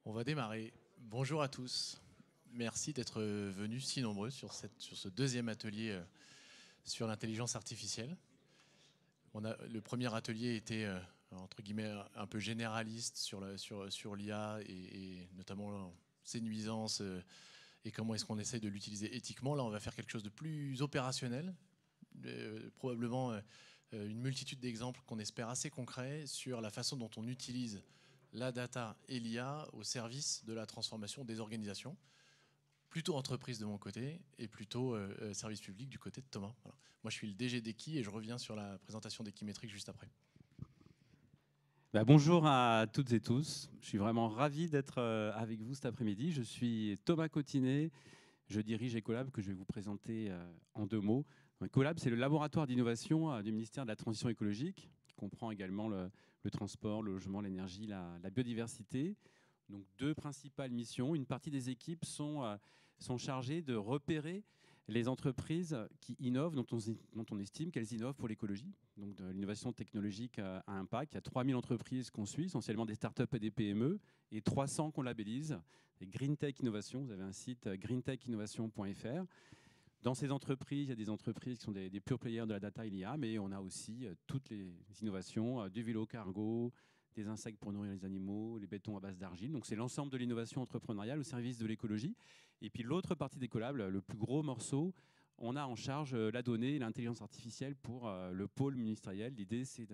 On va démarrer. Bonjour à tous. Merci d'être venus si nombreux sur ce deuxième atelier sur l'intelligence artificielle. Le premier atelier était entre guillemets un peu généraliste sur l'IA et notamment ses nuisances et comment est-ce qu'on essaye de l'utiliser éthiquement. Là, on va faire quelque chose de plus opérationnel, probablement une multitude d'exemples qu'on espère assez concrets sur la façon dont on utilise la data et l'IA au service de la transformation des organisations. Plutôt entreprise de mon côté et plutôt service public du côté de Thomas. Voilà. Moi, je suis le DG d'Equi et je reviens sur la présentation d'Equimetrics juste après. Bonjour à toutes et tous. Je suis vraiment ravi d'être avec vous cet après-midi. Je suis Thomas Cotinet. Je dirige Ecolab, que je vais vous présenter en 2 mots. Ecolab, c'est le laboratoire d'innovation du ministère de la Transition écologique, qui comprend également le transport, le logement, l'énergie, la biodiversité. Donc 2 principales missions. Une partie des équipes sont chargées de repérer les entreprises qui innovent, dont on estime qu'elles innovent pour l'écologie. Donc de l'innovation technologique à impact. Il y a 3000 entreprises qu'on suit, essentiellement des startups et des PME, et 300 qu'on labellise. Et Green Tech Innovation, vous avez un site greentechinnovation.fr. Dans ces entreprises, il y a des entreprises qui sont des pure players de la data et l'IA, mais on a aussi toutes les innovations, du vélo cargo, des insectes pour nourrir les animaux, les bétons à base d'argile. Donc c'est l'ensemble de l'innovation entrepreneuriale au service de l'écologie. Et puis l'autre partie d'Ecolab, le plus gros morceau, on a en charge la donnée et l'intelligence artificielle pour le pôle ministériel. L'idée, c'est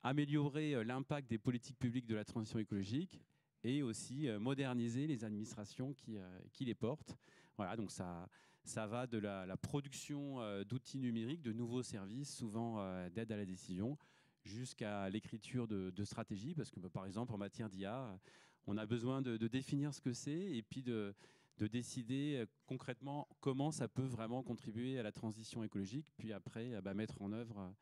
d'améliorer l'impact des politiques publiques de la transition écologique et aussi moderniser les administrations qui les portent. Voilà, donc ça va de la production d'outils numériques, de nouveaux services, souvent d'aide à la décision, jusqu'à l'écriture de stratégies, parce que par exemple en matière d'IA, on a besoin de définir ce que c'est et puis de décider concrètement comment ça peut vraiment contribuer à la transition écologique, puis après mettre en œuvre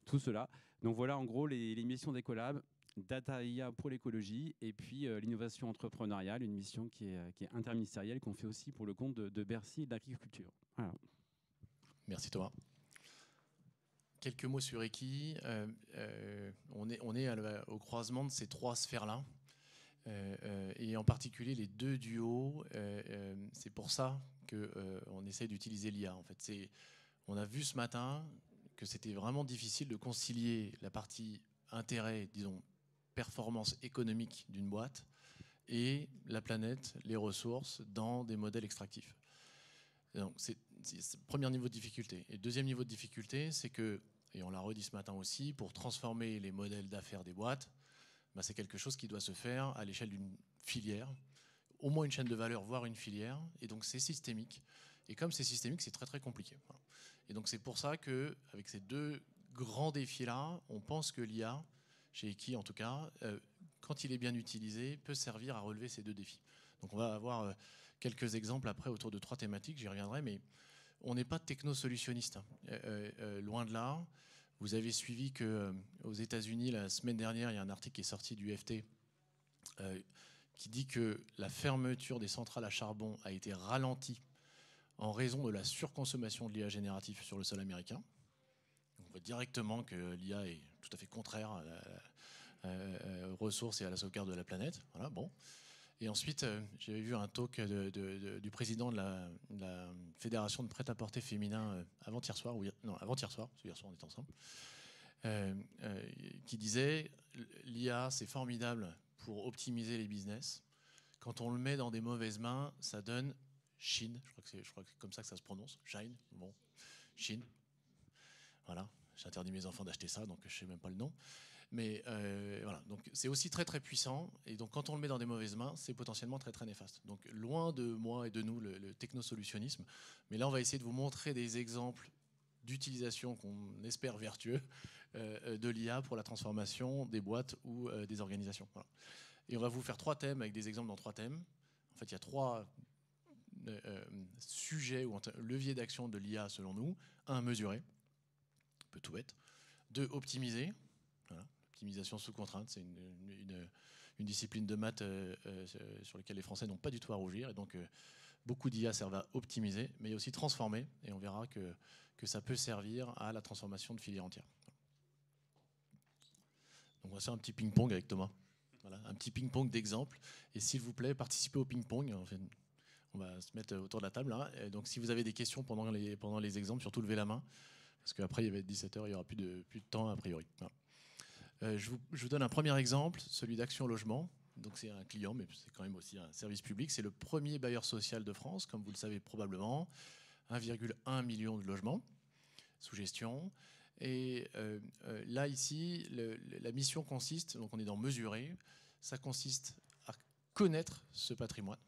tout cela. Donc voilà en gros les missions d'Ecolab. Data IA pour l'écologie et puis l'innovation entrepreneuriale, une mission qui est interministérielle qu'on fait aussi pour le compte de Bercy et de l'agriculture. Voilà. Merci Thomas. Quelques mots sur Equi. On est au croisement de ces 3 sphères-là. Et en particulier les 2 duos. C'est pour ça qu'on essaie d'utiliser l'IA. En fait, on a vu ce matin que c'était vraiment difficile de concilier la partie intérêt, disons, performance économique d'une boîte et la planète, les ressources dans des modèles extractifs. Donc c'est le premier niveau de difficulté. Et le deuxième niveau de difficulté, c'est que, et on l'a redit ce matin aussi, pour transformer les modèles d'affaires des boîtes, c'est quelque chose qui doit se faire à l'échelle d'une filière, au moins une chaîne de valeur, voire une filière, et donc c'est systémique. Et comme c'est systémique, c'est très très compliqué. Et donc c'est pour ça qu'avec ces 2 grands défis-là, on pense que l'IA, chez Equi en tout cas, quand il est bien utilisé, peut servir à relever ces 2 défis. Donc on va avoir quelques exemples après autour de 3 thématiques, j'y reviendrai, mais on n'est pas technosolutionniste. Loin de là. Vous avez suivi qu'aux États-Unis, la semaine dernière, il y a un article qui est sorti du FT qui dit que la fermeture des centrales à charbon a été ralentie en raison de la surconsommation de l'IA générative sur le sol américain. On voit directement que l'IA est tout à fait contraire aux ressources et à la sauvegarde de la planète. Voilà, bon. Et ensuite, j'avais vu un talk du président de la Fédération de prêt-à-porter féminin avant-hier soir, parce que hier soir on était ensemble, qui disait l'IA c'est formidable pour optimiser les business. Quand on le met dans des mauvaises mains, ça donne Chine. Je crois que c'est comme ça que ça se prononce. Shine. Bon, Chine. Voilà. J'interdis mes enfants d'acheter ça, donc je ne sais même pas le nom. Mais voilà, donc c'est aussi très très puissant, et donc quand on le met dans des mauvaises mains, c'est potentiellement très très néfaste. Donc loin de moi et de nous le technosolutionnisme, mais là on va essayer de vous montrer des exemples d'utilisation qu'on espère vertueux de l'IA pour la transformation des boîtes ou des organisations. Voilà. Et on va vous faire 3 thèmes avec des exemples dans 3 thèmes. En fait, il y a 3 sujets ou leviers d'action de l'IA selon nous. 1, mesurer, un peu tout bête. 2, optimiser. Voilà. Optimisation sous contrainte, c'est une discipline de maths sur laquelle les Français n'ont pas du tout à rougir. Et donc, beaucoup d'IA servent à optimiser, mais aussi transformer. Et on verra que ça peut servir à la transformation de filières entières. Donc, on va faire un petit ping-pong avec Thomas. Voilà, un petit ping-pong d'exemple. Et s'il vous plaît, participez au ping-pong. Enfin, on va se mettre autour de la table. Hein. Et donc, si vous avez des questions pendant les exemples, surtout levez la main. Parce qu'après, il va être 17h, il n'y aura plus de temps a priori. Voilà. Je vous donne un premier exemple, celui d'Action Logement. Donc, c'est un client, mais c'est quand même aussi un service public. C'est le premier bailleur social de France, comme vous le savez probablement. 1,1 million de logements sous gestion. Et là, ici, la mission consiste, donc on est dans mesurer, ça consiste à connaître ce patrimoine.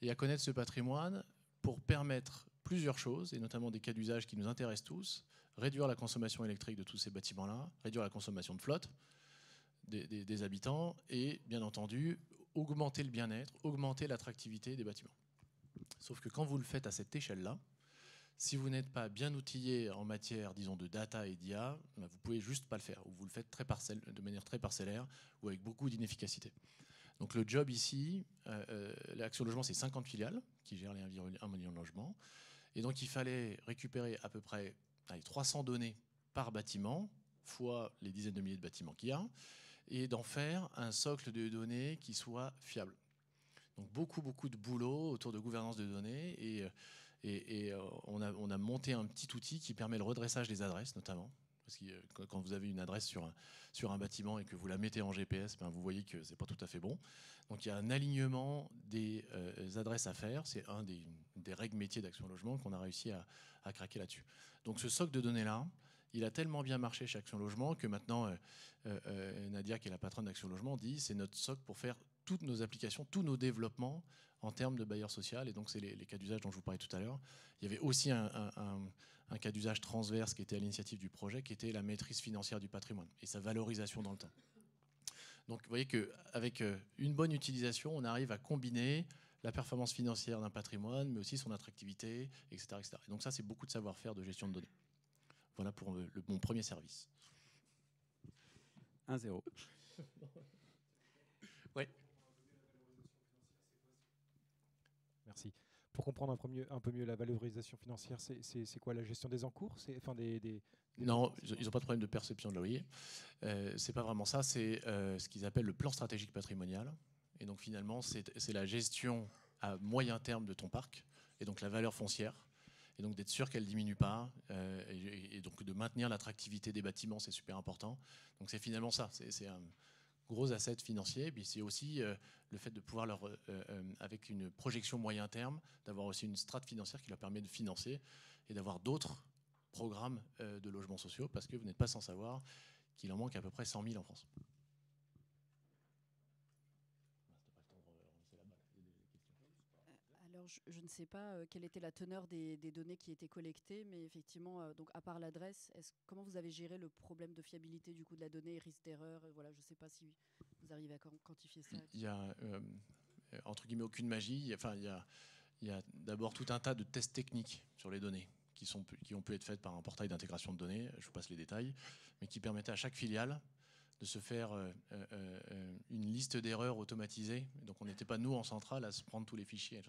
Et à connaître ce patrimoine pour permettre plusieurs choses, et notamment des cas d'usage qui nous intéressent tous, réduire la consommation électrique de tous ces bâtiments-là, réduire la consommation de flotte des habitants, et bien entendu, augmenter le bien-être, augmenter l'attractivité des bâtiments. Sauf que quand vous le faites à cette échelle-là, si vous n'êtes pas bien outillé en matière, disons, de data et d'IA, vous ne pouvez juste pas le faire, ou vous le faites de manière très parcellaire, ou avec beaucoup d'inefficacité. Donc le job ici, l'Action Logement, c'est 50 filiales qui gèrent les 1,1 million de logements. Et donc il fallait récupérer à peu près 300 données par bâtiment, fois les dizaines de milliers de bâtiments qu'il y a, et d'en faire un socle de données qui soit fiable. Donc beaucoup de boulot autour de gouvernance de données. Et on a monté un petit outil qui permet le redressage des adresses, notamment. Parce que quand vous avez une adresse sur un bâtiment et que vous la mettez en GPS, ben vous voyez que ce n'est pas tout à fait bon. Donc il y a un alignement des adresses à faire. C'est un des règles métiers d'Action Logement qu'on a réussi à craquer là-dessus. Donc ce socle de données-là, il a tellement bien marché chez Action Logement que maintenant, Nadia, qui est la patronne d'Action Logement, dit c'est notre socle pour faire toutes nos applications, tous nos développements en termes de bailleur social. Et donc, c'est les cas d'usage dont je vous parlais tout à l'heure. Il y avait aussi un cas d'usage transverse qui était à l'initiative du projet, qui était la maîtrise financière du patrimoine et sa valorisation dans le temps. Donc, vous voyez qu'avec une bonne utilisation, on arrive à combiner la performance financière d'un patrimoine, mais aussi son attractivité, etc. etc. Et donc ça, c'est beaucoup de savoir-faire de gestion de données. Voilà pour mon premier service. 1-0. Oui. Merci. Pour comprendre un peu mieux la valorisation financière, c'est quoi la gestion des encours? Non, ils n'ont pas de problème de perception de la loyer. C'est pas vraiment ça, c'est ce qu'ils appellent le plan stratégique patrimonial. Et donc finalement, c'est la gestion à moyen terme de ton parc, et donc la valeur foncière, et donc d'être sûr qu'elle ne diminue pas, et donc de maintenir l'attractivité des bâtiments, c'est super important. Donc c'est finalement ça, c'est un gros asset financier, et puis c'est aussi le fait de pouvoir avec une projection moyen terme, d'avoir aussi une strate financière qui leur permet de financer et d'avoir d'autres programmes de logements sociaux, parce que vous n'êtes pas sans savoir qu'il en manque à peu près 100 000 en France. Alors, je ne sais pas quelle était la teneur des données qui étaient collectées, mais effectivement, donc à part l'adresse, comment vous avez géré le problème de fiabilité du coup de la donnée, risque d'erreur? Voilà, je ne sais pas si vous arrivez à quantifier ça. Il y a entre guillemets aucune magie. Il y a d'abord tout un tas de tests techniques sur les données qui ont pu être faites par un portail d'intégration de données. Je vous passe les détails, mais qui permettaient à chaque filiale de se faire une liste d'erreurs automatisée. Donc on n'était pas, nous, en centrale, à se prendre tous les fichiers.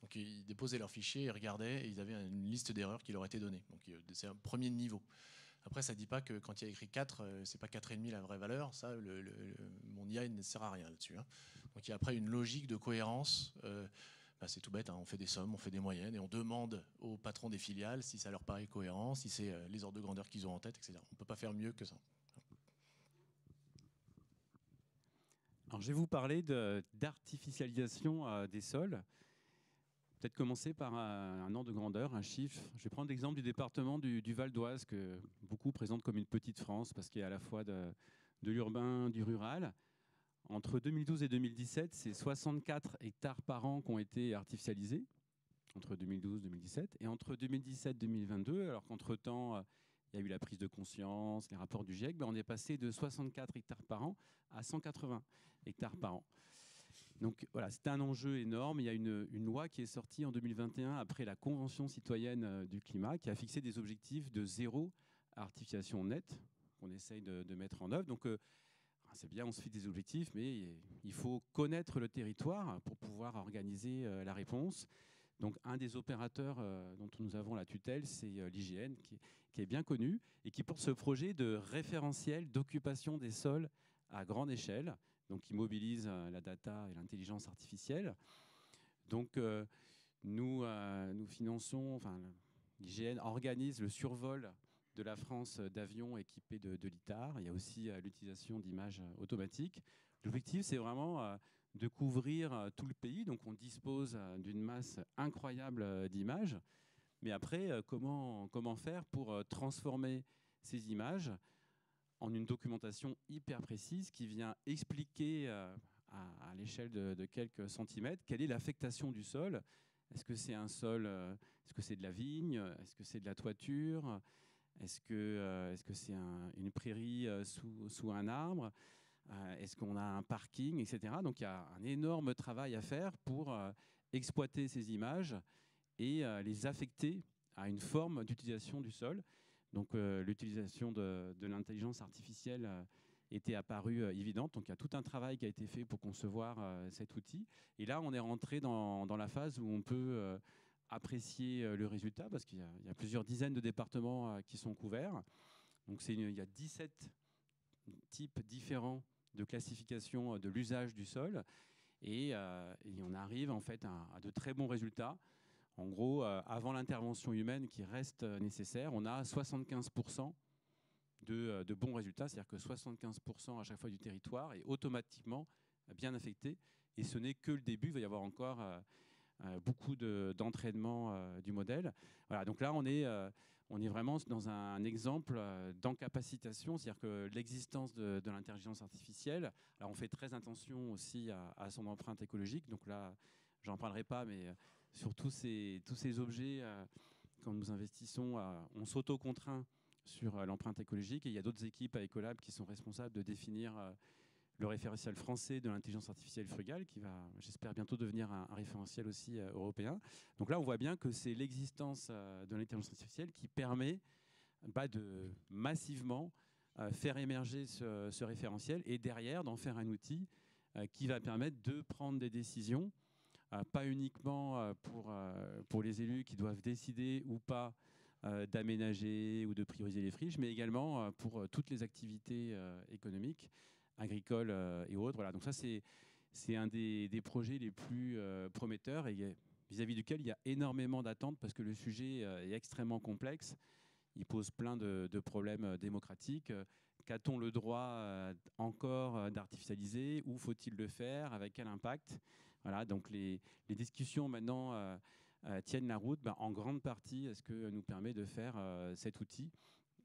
Donc ils déposaient leurs fichiers, ils regardaient, et ils avaient une liste d'erreurs qui leur était donnée. Donc c'est un premier niveau. Après, ça ne dit pas que quand il y a écrit 4, c'est pas 4,5 la vraie valeur. Ça, mon IA ne sert à rien là-dessus. Hein. Donc il y a après une logique de cohérence. C'est tout bête, hein. On fait des sommes, on fait des moyennes, et on demande aux patrons des filiales si ça leur paraît cohérent, si c'est les ordres de grandeur qu'ils ont en tête, etc. On ne peut pas faire mieux que ça. Alors, je vais vous parler d'artificialisation des sols. Peut-être commencer par un ordre de grandeur, un chiffre. Je vais prendre l'exemple du département du Val d'Oise, que beaucoup présentent comme une petite France, parce qu'il y a à la fois de l'urbain, du rural. Entre 2012 et 2017, c'est 64 hectares par an qui ont été artificialisés, entre 2012 et 2017. Et entre 2017 et 2022, alors qu'entre-temps, il y a eu la prise de conscience, les rapports du GIEC, on est passé de 64 hectares par an à 180 hectares par an. Donc voilà, c'est un enjeu énorme. Il y a une loi qui est sortie en 2021 après la Convention citoyenne du climat qui a fixé des objectifs de zéro artificialisation nette qu'on essaye de mettre en œuvre. Donc c'est bien, on se fixe des objectifs, mais il faut connaître le territoire pour pouvoir organiser la réponse. Donc un des opérateurs dont nous avons la tutelle, c'est l'IGN, qui est bien connu et qui porte ce projet de référentiel d'occupation des sols à grande échelle. donc qui mobilise la data et l'intelligence artificielle. Donc nous finançons, enfin l'IGN organise le survol de la France d'avions équipés de LITAR. Il y a aussi l'utilisation d'images automatiques. L'objectif, c'est vraiment de couvrir tout le pays. Donc on dispose d'une masse incroyable d'images. Mais après, comment faire pour transformer ces images en une documentation hyper précise qui vient expliquer à l'échelle de quelques centimètres quelle est l'affectation du sol. Est-ce que c'est un sol, est-ce que c'est de la vigne, est-ce que c'est de la toiture, est-ce que c'est une prairie sous un arbre, est-ce qu'on a un parking, etc. Donc il y a un énorme travail à faire pour exploiter ces images et les affecter à une forme d'utilisation du sol. Donc l'utilisation de l'intelligence artificielle était apparue évidente. Donc il y a tout un travail qui a été fait pour concevoir cet outil. Et là, on est rentré dans la phase où on peut apprécier le résultat, parce qu'il y a plusieurs dizaines de départements qui sont couverts. Donc il y a 17 types différents de classification de l'usage du sol. Et on arrive en fait à de très bons résultats. En gros, avant l'intervention humaine qui reste nécessaire, on a 75% de bons résultats, c'est-à-dire que 75% à chaque fois du territoire est automatiquement bien affecté. Et ce n'est que le début, il va y avoir encore beaucoup d'entraînement du modèle. Voilà, donc là, on est vraiment dans un exemple d'encapacitation, c'est-à-dire que l'existence de l'intelligence artificielle, alors on fait très attention aussi à son empreinte écologique, donc là, j'en parlerai pas, mais sur tous ces objets, quand nous investissons, on s'auto-contraint sur l'empreinte écologique, et il y a d'autres équipes à Ecolab qui sont responsables de définir le référentiel français de l'intelligence artificielle frugale, qui va, j'espère, bientôt devenir un référentiel aussi européen. Donc là, on voit bien que c'est l'existence de l'intelligence artificielle qui permet de massivement faire émerger ce référentiel, et derrière d'en faire un outil qui va permettre de prendre des décisions, pas uniquement pour les élus qui doivent décider ou pas d'aménager ou de prioriser les friches, mais également pour toutes les activités économiques, agricoles et autres. Voilà. Donc ça, c'est un des projets les plus prometteurs, et vis-à-vis duquel il y a énormément d'attentes, parce que le sujet est extrêmement complexe. Il pose plein de problèmes démocratiques. Qu'a-t-on le droit encore d'artificialiser? Où faut-il le faire? Avec quel impact? Voilà, donc les discussions maintenant tiennent la route, en grande partie à ce que nous permet de faire cet outil.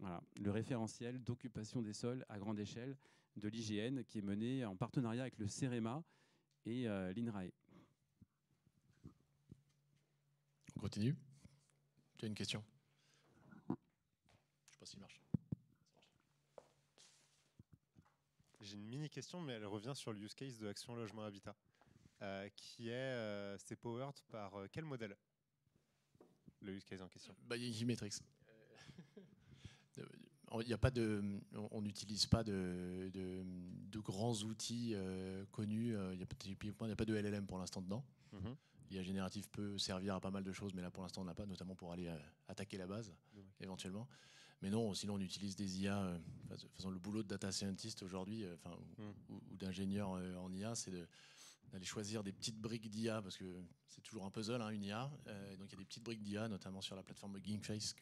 Voilà, le référentiel d'occupation des sols à grande échelle de l'IGN, qui est mené en partenariat avec le CEREMA et l'INRAE. On continue. Tu as une question? Je ne sais pas s'il marche. J'ai une mini question, mais elle revient sur le use case de Action Logement Habitat, qui est, c'est powered par quel modèle, le use case en question? Gimetrix. On n'utilise pas de grands outils connus. Il n'y a pas de LLM pour l'instant dedans. L'IA générative peut servir à pas mal de choses, mais là pour l'instant on n'a pas, notamment pour aller attaquer la base, éventuellement. Mais non, sinon on utilise des IA. De toute façon, le boulot de data scientist aujourd'hui, ou d'ingénieur en IA, c'est d'aller choisir des petites briques d'IA, parce que c'est toujours un puzzle, une IA. Donc il y a des petites briques d'IA, notamment sur la plateforme Gingface,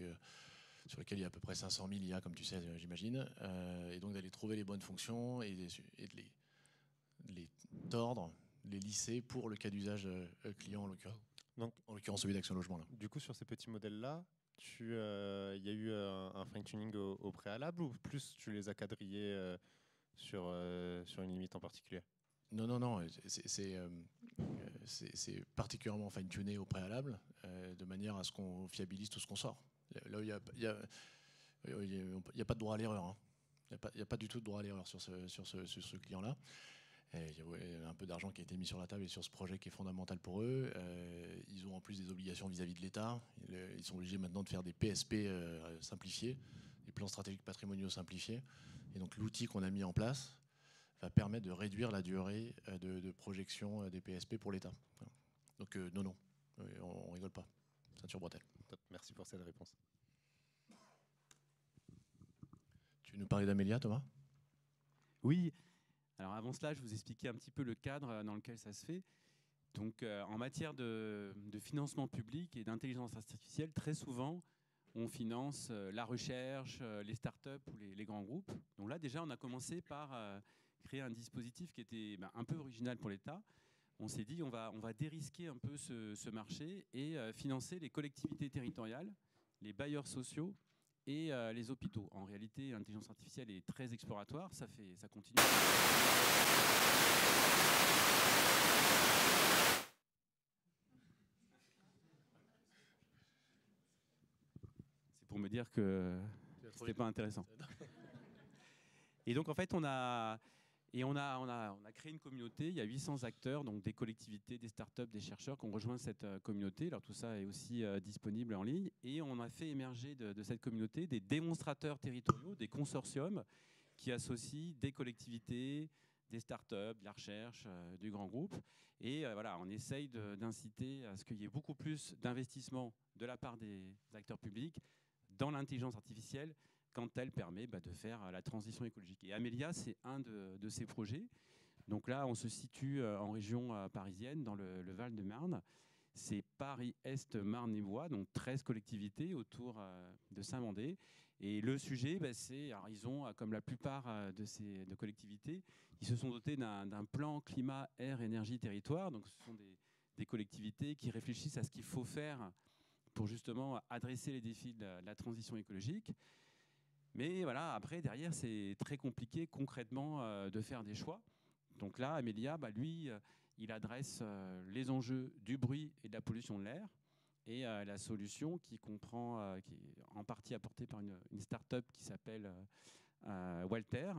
sur laquelle il y a à peu près 500 000 IA, comme tu sais, j'imagine. Et donc d'aller trouver les bonnes fonctions et de les tordre, les lisser pour le cas d'usage client, en l'occurrence celui d'Action Logement. Là. Du coup, sur ces petits modèles-là, il y a eu un fine-tuning au préalable, ou plus tu les as quadrillés sur une limite en particulier? Non. C'est particulièrement fine-tuné au préalable, de manière à ce qu'on fiabilise tout ce qu'on sort. Là, il n'y a pas de droit à l'erreur. Il n'y a pas du tout de droit à l'erreur sur ce client-là. Il y a un peu d'argent qui a été mis sur la table et sur ce projet qui est fondamental pour eux. Ils ont en plus des obligations vis-à-vis de l'État. Ils sont obligés maintenant de faire des PSP simplifiés, des plans stratégiques patrimoniaux simplifiés. Et donc l'outil qu'on a mis en place va permettre de réduire la durée de projection des PSP pour l'État. Donc non, on rigole pas. Ceinture bretelle. Top, merci pour cette réponse. Tu veux nous parler d'Amélia, Thomas? Oui. Alors avant cela, je vous expliquais un petit peu le cadre dans lequel ça se fait. Donc en matière de financement public et d'intelligence artificielle, très souvent, on finance la recherche, les startups ou les grands groupes. Donc là, déjà, on a commencé par créer un dispositif qui était un peu original pour l'État. On s'est dit, on va dérisquer un peu ce marché et financer les collectivités territoriales, les bailleurs sociaux et les hôpitaux. En réalité, l'intelligence artificielle est très exploratoire, ça continue. C'est pour me dire que c'était pas intéressant. Et donc en fait, on a créé une communauté. Il y a 800 acteurs, donc des collectivités, des startups, des chercheurs qui ont rejoint cette communauté. Alors tout ça est aussi disponible en ligne. Et on a fait émerger de cette communauté des démonstrateurs territoriaux, des consortiums qui associent des collectivités, des startups, de la recherche, du grand groupe. Et voilà, on essaye d'inciter à ce qu'il y ait beaucoup plus d'investissement de la part des acteurs publics dans l'intelligence artificielle quand elle permet de faire la transition écologique. Et Amelia, c'est un de ces projets. Donc là, on se situe en région parisienne, dans le Val-de-Marne. C'est Paris-Est, Marne-et-Bois, donc 13 collectivités autour de Saint-Mandé. Et le sujet, c'est, alors ils ont, comme la plupart de collectivités, ils se sont dotés d'un plan climat, air, énergie, territoire. Donc ce sont des collectivités qui réfléchissent à ce qu'il faut faire pour justement adresser les défis de la transition écologique. Mais voilà, après, derrière, c'est très compliqué concrètement de faire des choix. Donc là, Amelia, lui, il adresse les enjeux du bruit et de la pollution de l'air. Et la solution qui comprend, qui est en partie apportée par une start-up qui s'appelle Walter.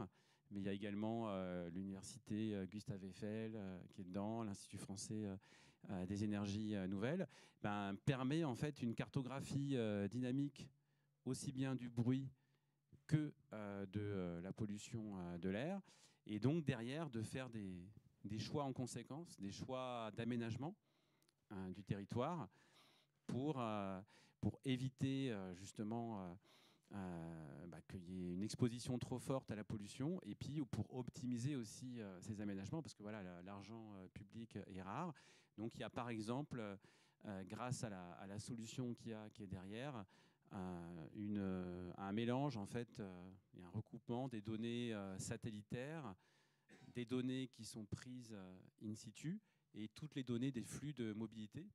Mais il y a également l'université Gustave Eiffel qui est dedans, l'Institut français des énergies nouvelles, permet en fait une cartographie dynamique aussi bien du bruit que de la pollution de l'air, et donc derrière de faire des choix en conséquence, des choix d'aménagement du territoire pour éviter justement qu'il y ait une exposition trop forte à la pollution, et puis pour optimiser aussi ces aménagements, parce que voilà, l'argent public est rare. Donc il y a par exemple, grâce à la solution qui est derrière, un mélange en fait, et un recoupement des données satellitaires, des données qui sont prises in situ et toutes les données des flux de mobilité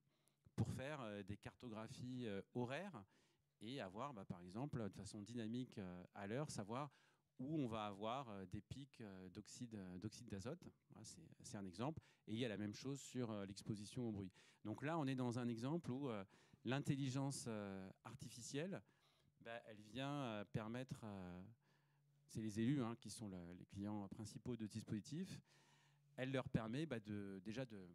pour faire des cartographies horaires et avoir par exemple de façon dynamique à l'heure, savoir où on va avoir des pics d'oxyde d'azote. Voilà, c'est un exemple. Et il y a la même chose sur l'exposition au bruit. Donc là, on est dans un exemple où l'intelligence artificielle, elle vient permettre, c'est les élus qui sont les clients principaux de dispositifs, elle leur permet déjà de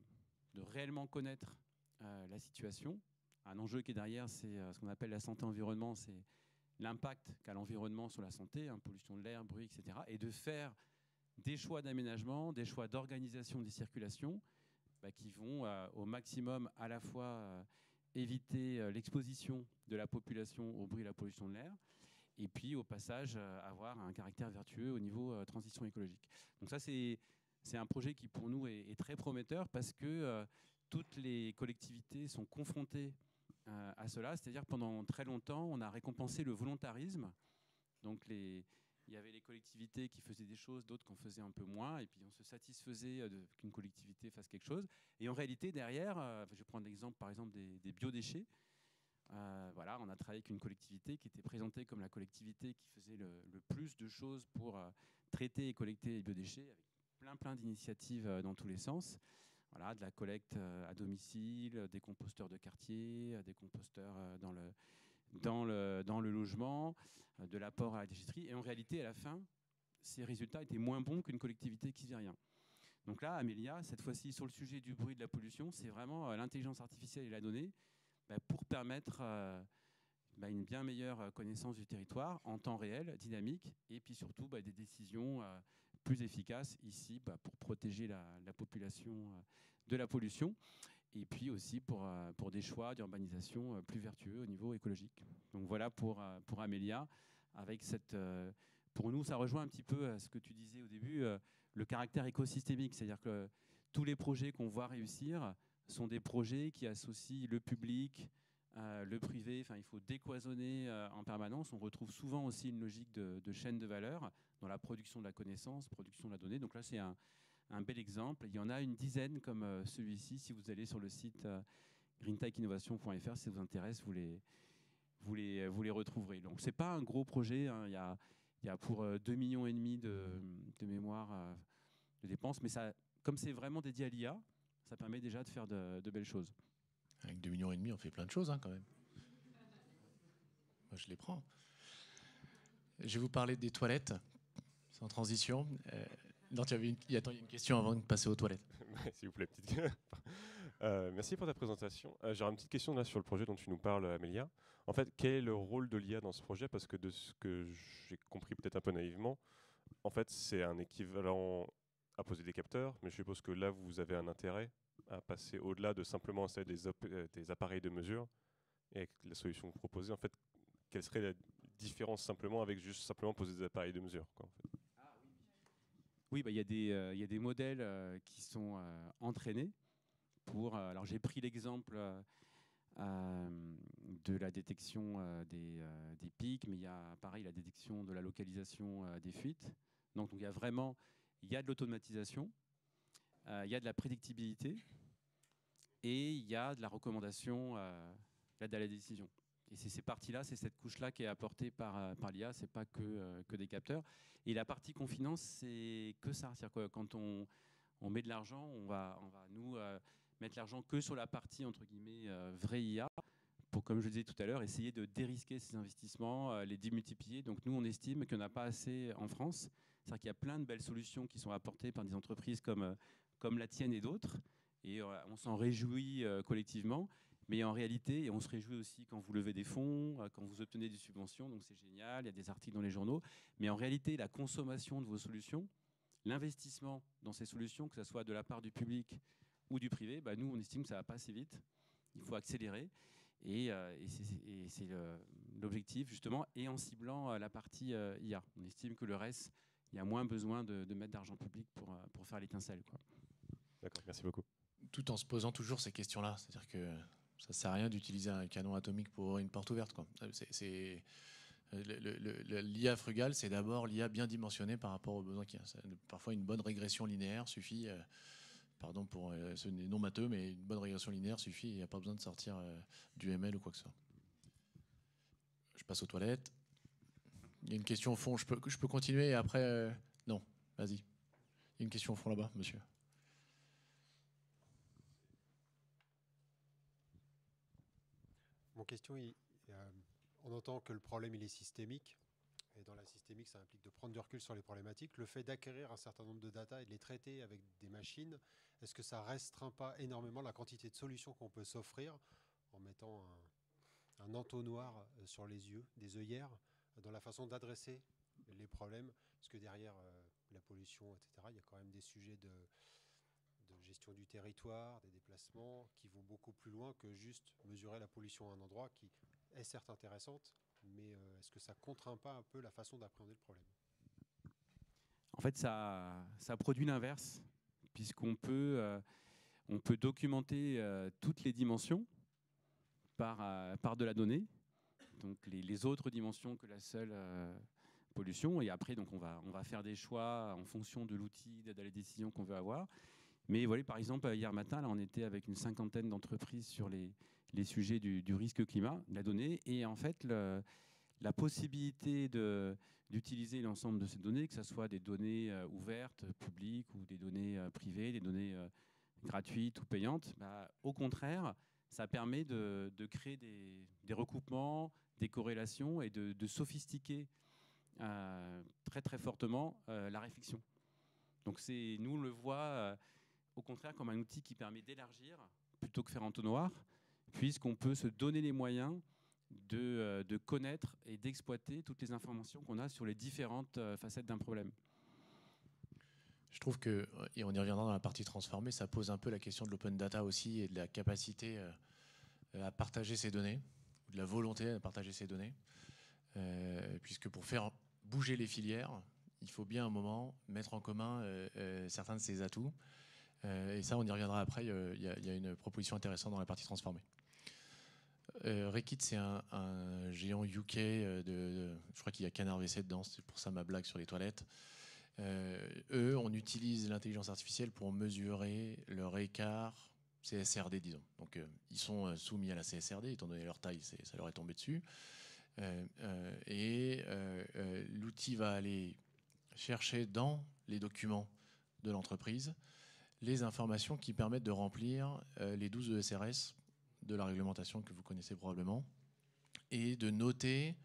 réellement connaître la situation. Un enjeu qui est derrière, c'est ce qu'on appelle la santé-environnement, c'est l'impact qu'a l'environnement sur la santé, pollution de l'air, bruit, etc. Et de faire des choix d'aménagement, des choix d'organisation des circulations qui vont au maximum à la fois éviter l'exposition de la population au bruit et à la pollution de l'air, et puis au passage avoir un caractère vertueux au niveau transition écologique. Donc ça, c'est un projet qui pour nous est très prometteur parce que toutes les collectivités sont confrontées à cela. C'est-à-dire que pendant très longtemps, on a récompensé le volontarisme. Donc il y avait les collectivités qui faisaient des choses, d'autres qui en faisaient un peu moins, et puis on se satisfaisait qu'une collectivité fasse quelque chose. Et en réalité, derrière, je vais prendre l'exemple par exemple des biodéchets. Voilà, on a travaillé avec une collectivité qui était présentée comme la collectivité qui faisait le plus de choses pour traiter et collecter les biodéchets, avec plein d'initiatives dans tous les sens. Voilà, de la collecte à domicile, des composteurs de quartier, des composteurs dans le logement, de l'apport à la déchetterie. Et en réalité, à la fin, ces résultats étaient moins bons qu'une collectivité qui ne faisait rien. Donc là, Amelia, cette fois-ci, sur le sujet du bruit et de la pollution, c'est vraiment l'intelligence artificielle et la donnée pour permettre une bien meilleure connaissance du territoire en temps réel, dynamique, et puis surtout des décisions plus efficaces ici pour protéger la population de la pollution, et puis aussi pour des choix d'urbanisation plus vertueux au niveau écologique. Donc voilà pour Amelia, avec cette... pour nous, ça rejoint un petit peu ce que tu disais au début, le caractère écosystémique, c'est-à-dire que tous les projets qu'on voit réussir sont des projets qui associent le public, le privé. Enfin, il faut décloisonner en permanence. On retrouve souvent aussi une logique de chaîne de valeur dans la production de la connaissance, production de la donnée. Donc là, c'est un bel exemple. Il y en a une dizaine comme celui-ci. Si vous allez sur le site greentechinnovation.fr, si ça vous intéresse, vous les retrouverez. Donc, ce n'est pas un gros projet. Hein. Il y a pour 2,5 millions de mémoire de dépenses. Mais ça, comme c'est vraiment dédié à l'IA, ça permet déjà de faire de belles choses. Avec 2,5 millions, on fait plein de choses hein, quand même. Moi, je les prends. Je vais vous parler des toilettes, sans transition. Non, il y a une question avant de passer aux toilettes. S'il vous plaît, petite. Merci pour ta présentation. J'aurais une petite question là sur le projet dont tu nous parles, Amélia. En fait, quel est le rôle de l'IA dans ce projet? Parce que de ce que j'ai compris peut-être un peu naïvement, en fait, c'est un équivalent à poser des capteurs, mais je suppose que là, vous avez un intérêt à passer au-delà de simplement installer des appareils de mesure. Et avec la solution que vous proposez, en fait, quelle serait la différence simplement avec juste simplement poser des appareils de mesure, quoi, en fait? Oui, bah, y a des modèles qui sont entraînés pour... alors j'ai pris l'exemple de la détection des pics, mais il y a pareil la détection de la localisation des fuites. Donc il y a vraiment de l'automatisation, il y a de la prédictibilité et il y a de la recommandation, l'aide à la décision. Et c'est ces parties-là, c'est cette couche-là qui est apportée par l'IA, c'est pas que des capteurs. Et la partie qu'on finance, c'est que ça. C'est-à-dire que quand on met de l'argent, on va nous mettre l'argent que sur la partie entre guillemets vraie IA, pour, comme je disais tout à l'heure, essayer de dérisquer ces investissements, les démultiplier. Donc nous, on estime qu'il n'y en a pas assez en France. C'est-à-dire qu'il y a plein de belles solutions qui sont apportées par des entreprises comme la tienne et d'autres. Et on s'en réjouit collectivement. Mais en réalité, et on se réjouit aussi quand vous levez des fonds, quand vous obtenez des subventions, donc c'est génial, il y a des articles dans les journaux. Mais en réalité, la consommation de vos solutions, l'investissement dans ces solutions, que ce soit de la part du public ou du privé, bah nous, on estime que ça ne va pas assez vite. Il faut accélérer. Et c'est l'objectif, justement, et en ciblant la partie IA. On estime que le reste, il y a moins besoin de mettre d'argent public pour faire l'étincelle, quoi. D'accord, merci beaucoup. Tout en se posant toujours ces questions-là. C'est-à-dire que ça ne sert à rien d'utiliser un canon atomique pour ouvrir une porte ouverte, quoi. L'IA frugale, c'est d'abord l'IA bien dimensionnée par rapport aux besoins qu'il y a. Parfois, une bonne régression linéaire suffit, pardon pour ce non matheux, mais une bonne régression linéaire suffit, il n'y a pas besoin de sortir du ML ou quoi que ce soit. Je passe aux toilettes. Il y a une question au fond, je peux continuer et après... non, vas-y. Il y a une question au fond là-bas, monsieur. Mon question, on entend que le problème il est systémique, et dans la systémique, ça implique de prendre du recul sur les problématiques. Le fait d'acquérir un certain nombre de data et de les traiter avec des machines, est-ce que ça restreint pas énormément la quantité de solutions qu'on peut s'offrir en mettant un entonnoir sur les yeux, des œillères, dans la façon d'adresser les problèmes? Parce que derrière la pollution, etc., il y a quand même des sujets de gestion du territoire, des déplacements qui vont beaucoup plus loin que juste mesurer la pollution à un endroit qui est certes intéressante, mais est-ce que ça contraint pas un peu la façon d'appréhender le problème? En fait, ça produit l'inverse, puisqu'on peut documenter toutes les dimensions par de la donnée, donc les autres dimensions que la seule pollution, et après donc on va faire des choix en fonction de l'outil d'aide à la décision qu'on veut avoir. Mais voilà, par exemple, hier matin, là, on était avec une 50aine d'entreprises sur les sujets du risque climat, de la donnée, et en fait, la possibilité d'utiliser l'ensemble de ces données, que ce soit des données ouvertes, publiques, ou des données privées, des données gratuites ou payantes, bah, au contraire, ça permet de créer des recoupements, des corrélations et de sophistiquer très très fortement la réflexion. Donc nous, on le voit au contraire comme un outil qui permet d'élargir plutôt que faire entonnoir, puisqu'on peut se donner les moyens de connaître et d'exploiter toutes les informations qu'on a sur les différentes facettes d'un problème. Je trouve que, et on y reviendra dans la partie transformée, ça pose un peu la question de l'open data aussi et de la capacité à partager ces données, ou de la volonté à partager ces données, puisque pour faire bouger les filières, il faut bien à un moment mettre en commun certains de ses atouts. Et ça, on y reviendra après. Il y a une proposition intéressante dans la partie transformée. Rekit, c'est un géant UK. Je crois qu'il y a Canard WC dedans, c'est pour ça ma blague sur les toilettes. Eux, on utilise l'intelligence artificielle pour mesurer leur écart CSRD, disons. Donc, ils sont soumis à la CSRD, étant donné leur taille, ça leur est tombé dessus. L'outil va aller chercher dans les documents de l'entreprise les informations qui permettent de remplir les 12 ESRS de la réglementation que vous connaissez probablement et de noter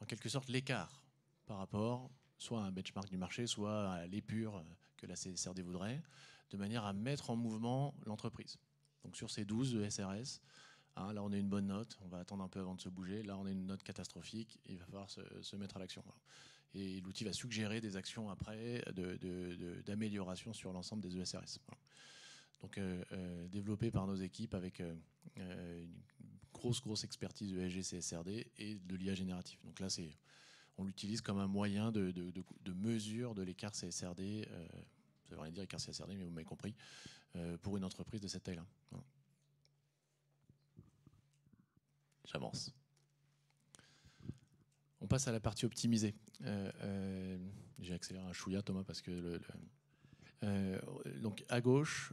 en quelque sorte l'écart par rapport soit à un benchmark du marché, soit à l'épure que la CSRD voudrait, de manière à mettre en mouvement l'entreprise. Donc sur ces 12 ESRS, là on a une bonne note, on va attendre un peu avant de se bouger, là on a une note catastrophique, il va falloir se mettre à l'action. Voilà. Et l'outil va suggérer des actions après d'amélioration sur l'ensemble des ESRS. Voilà. Donc développé par nos équipes avec une grosse expertise de ESG CSRD et de l'IA génératif. Donc là on l'utilise comme un moyen de mesure de l'écart CSRD, ça veut rien dire écart CSRD, mais vous m'avez compris, pour une entreprise de cette taille-là. Voilà. J'avance. On passe à la partie optimisée. J'ai accéléré un chouïa, Thomas, parce que donc à gauche,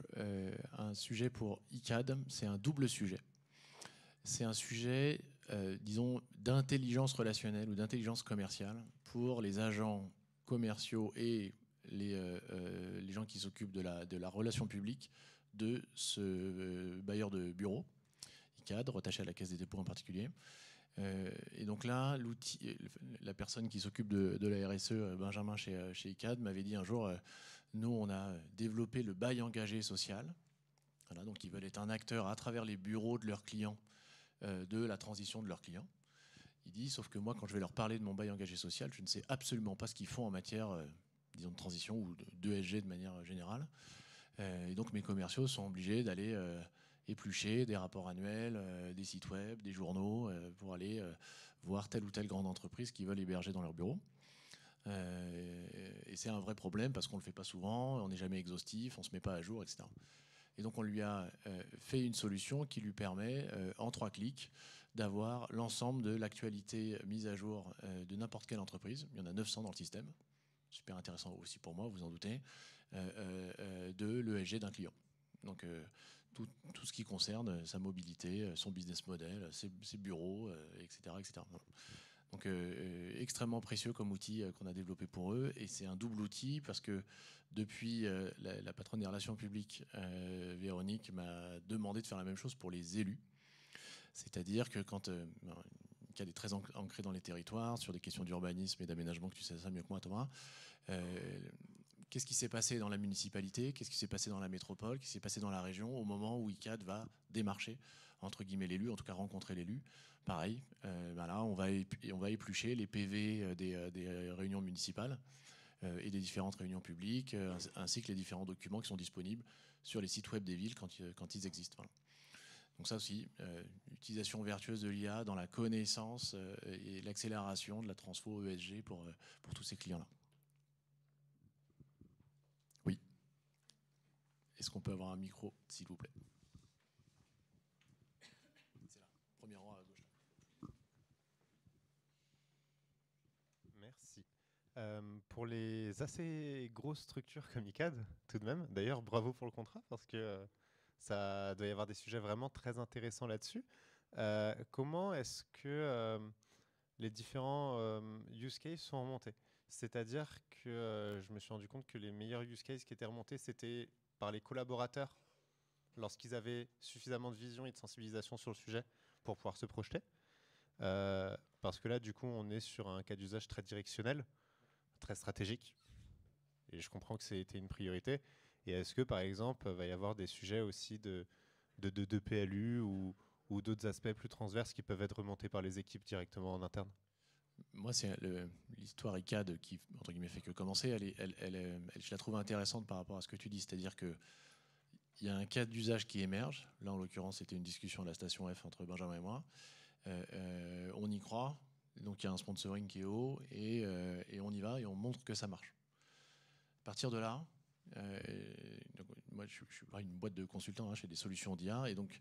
un sujet pour ICAD, c'est un double sujet. C'est un sujet, disons, d'intelligence relationnelle ou d'intelligence commerciale pour les agents commerciaux et les gens qui s'occupent de la relation publique de ce bailleur de bureau, ICAD, rattaché à la Caisse des dépôts en particulier. Et donc là, la personne qui s'occupe de la RSE, Benjamin chez ICAD, m'avait dit un jour, nous on a développé le bail engagé social. Voilà, donc ils veulent être un acteur à travers les bureaux de leurs clients, de la transition de leurs clients. Il dit, sauf que moi quand je vais leur parler de mon bail engagé social, je ne sais absolument pas ce qu'ils font en matière, disons, de transition ou d'ESG de manière générale. Et donc mes commerciaux sont obligés d'aller éplucher des rapports annuels, des sites web, des journaux, pour aller voir telle ou telle grande entreprise qu'ils veulent héberger dans leur bureau. Et c'est un vrai problème parce qu'on ne le fait pas souvent, on n'est jamais exhaustif, on ne se met pas à jour, etc. Et donc on lui a fait une solution qui lui permet, en 3 clics, d'avoir l'ensemble de l'actualité mise à jour de n'importe quelle entreprise. Il y en a 900 dans le système, super intéressant aussi pour moi, vous en doutez, de l'ESG d'un client. Donc tout ce qui concerne sa mobilité, son business model, ses bureaux, etc. etc. Voilà. Donc extrêmement précieux comme outil qu'on a développé pour eux. Et c'est un double outil parce que depuis la patronne des relations publiques, Véronique, m'a demandé de faire la même chose pour les élus. C'est-à-dire que quand CAD est très ancré dans les territoires, sur des questions d'urbanisme et d'aménagement, que tu sais ça mieux que moi, Thomas, qu'est-ce qui s'est passé dans la municipalité, qu'est-ce qui s'est passé dans la métropole, qu'est-ce qui s'est passé dans la région au moment où ICAD va démarcher, entre guillemets, l'élu, en tout cas rencontrer l'élu. Pareil, là, on va éplucher les PV des réunions municipales et des différentes réunions publiques, ainsi que les différents documents qui sont disponibles sur les sites web des villes quand ils existent. Voilà. Donc ça aussi, utilisation vertueuse de l'IA dans la connaissance et l'accélération de la transfo ESG pour tous ces clients-là. Oui. Est-ce qu'on peut avoir un micro, s'il vous plaît? C'est là, premier rang à gauche. Merci. Pour les assez grosses structures comme ICAD, tout de même, d'ailleurs, bravo pour le contrat, parce que ça doit y avoir des sujets vraiment très intéressants là-dessus. Comment est-ce que les différents use cases sont remontés? C'est-à-dire que je me suis rendu compte que les meilleurs use cases qui étaient remontés, c'était par les collaborateurs, lorsqu'ils avaient suffisamment de vision et de sensibilisation sur le sujet pour pouvoir se projeter. Parce que là, du coup, on est sur un cas d'usage très directionnel, très stratégique. Et je comprends que c'était une priorité. Et est-ce que, par exemple, il va y avoir des sujets aussi de PLU ou d'autres aspects plus transverses qui peuvent être remontés par les équipes directement en interne? Moi, c'est l'histoire ICAD qui, entre guillemets, fait que commencer. Je la trouve intéressante par rapport à ce que tu dis. C'est-à-dire qu'il y a un cas d'usage qui émerge. Là, en l'occurrence, c'était une discussion à la station F entre Benjamin et moi. On y croit. Donc il y a un sponsoring qui est haut et on y va et on montre que ça marche. À partir de là, donc, moi je suis pas une boîte de consultants, hein, je fais des solutions d'IA et donc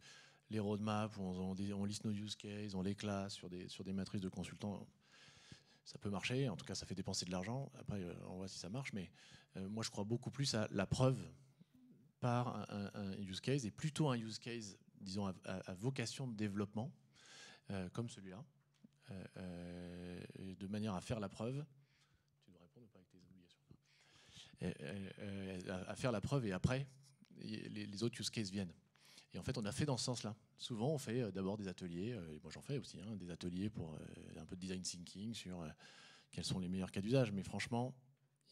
les roadmaps, on liste nos use cases, on les classe sur des matrices de consultants. Ça peut marcher, en tout cas ça fait dépenser de l'argent. Après on voit si ça marche, mais moi je crois beaucoup plus à la preuve par un use case et plutôt un use case, disons, à vocation de développement, comme celui-là, de manière à faire la preuve. Tu dois répondre ou pas avec tes obligations. À faire la preuve et après, les autres use cases viennent. Et en fait, on a fait dans ce sens-là. Souvent, on fait d'abord des ateliers, et moi j'en fais aussi, hein, des ateliers pour un peu de design thinking sur quels sont les meilleurs cas d'usage. Mais franchement,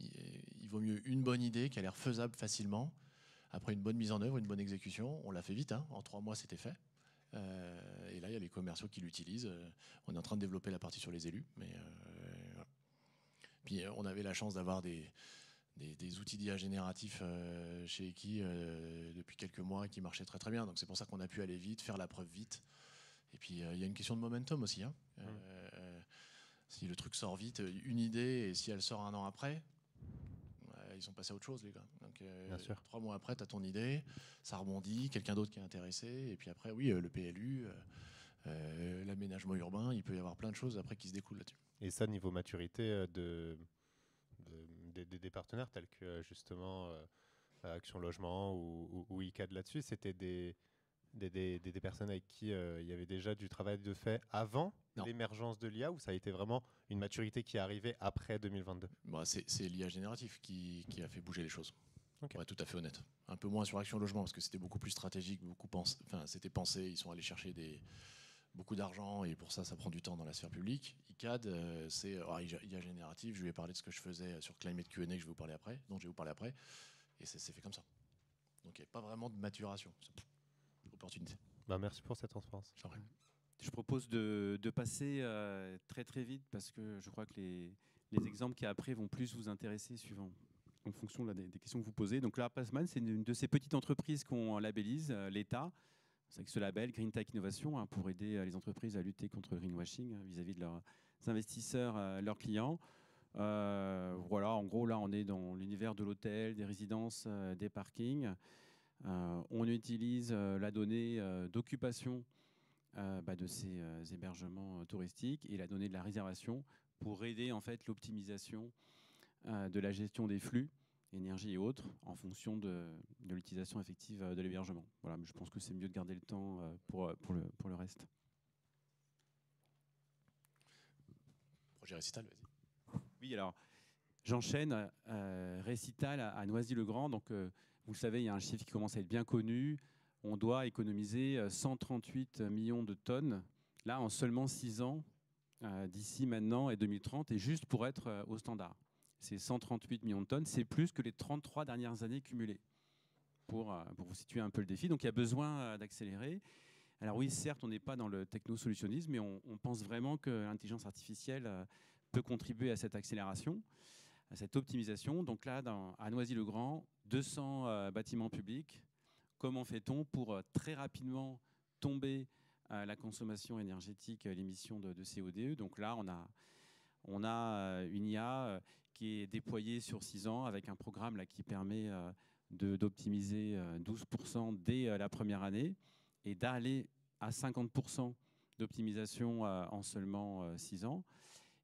il vaut mieux une bonne idée qui a l'air faisable facilement. Après une bonne mise en œuvre, une bonne exécution, on l'a fait vite, hein, en 3 mois c'était fait. Et là, il y a les commerciaux qui l'utilisent. On est en train de développer la partie sur les élus. Mais, voilà. Puis on avait la chance d'avoir des outils d'IA génératifs chez Eki depuis quelques mois qui marchaient très très bien. Donc c'est pour ça qu'on a pu aller vite, faire la preuve vite. Et puis il y a une question de momentum aussi. Hein. Si le truc sort vite, une idée, et si elle sort 1 an après, ils sont passés à autre chose, les gars. Donc 3 mois après, tu as ton idée, ça rebondit, quelqu'un d'autre qui est intéressé, et puis après, oui, le PLU, l'aménagement urbain, il peut y avoir plein de choses après qui se découlent là-dessus. Et ça, niveau maturité des partenaires tels que justement Action Logement ou ICAD là-dessus, c'était des personnes avec qui il y avait déjà du travail de fait avant l'émergence de l'IA, ou ça a été vraiment une maturité qui est arrivée après 2022? Bah, c'est l'IA génératif qui a fait bouger les choses. Okay. Pour être tout à fait honnête. Un peu moins sur Action Logement parce que c'était beaucoup plus stratégique, c'était pensé, ils sont allés chercher beaucoup d'argent et pour ça, ça prend du temps dans la sphère publique. ICAD, c'est IA génératif. Je lui ai parlé de ce que je faisais sur Climate Q&A dont je vais vous parler après. Et c'est fait comme ça. Donc il n'y a pas vraiment de maturation. Opportunité. Bah, merci pour cette transparence. Je propose de passer très très vite parce que je crois que les exemples qui après vont plus vous intéresser en fonction là, des questions que vous posez. Donc là, Passman, c'est une de ces petites entreprises qu'on labellise, l'État. C'est ce label Green Tech Innovation, hein, pour aider les entreprises à lutter contre le greenwashing vis-à-vis de leurs investisseurs, leurs clients. Voilà, en gros, là, on est dans l'univers de l'hôtel, des résidences, des parkings. On utilise la donnée d'occupation de ces hébergements touristiques et la donnée de la réservation pour aider en fait l'optimisation de la gestion des flux, énergie et autres, en fonction de l'utilisation effective de l'hébergement. Voilà, mais je pense que c'est mieux de garder le temps pour le reste. Projet Récital, vas-y. Oui, alors j'enchaîne. Récital à Noisy-le-Grand. Donc, vous le savez, il y a un chiffre qui commence à être bien connu. On doit économiser 138 millions de tonnes, là, en seulement 6 ans, d'ici maintenant et 2030, et juste pour être au standard. C'est 138 millions de tonnes, c'est plus que les 33 dernières années cumulées, pour vous situer un peu le défi. Donc il y a besoin d'accélérer. Alors oui, certes, on n'est pas dans le technosolutionnisme, mais on pense vraiment que l'intelligence artificielle peut contribuer à cette accélération, à cette optimisation. Donc là, à Noisy-le-Grand, 200 bâtiments publics. Comment fait-on pour très rapidement tomber la consommation énergétique, l'émission de CO2? Donc là, on a une IA qui est déployée sur 6 ans avec un programme là, qui permet d'optimiser 12% dès la première année et d'aller à 50% d'optimisation en seulement 6 ans.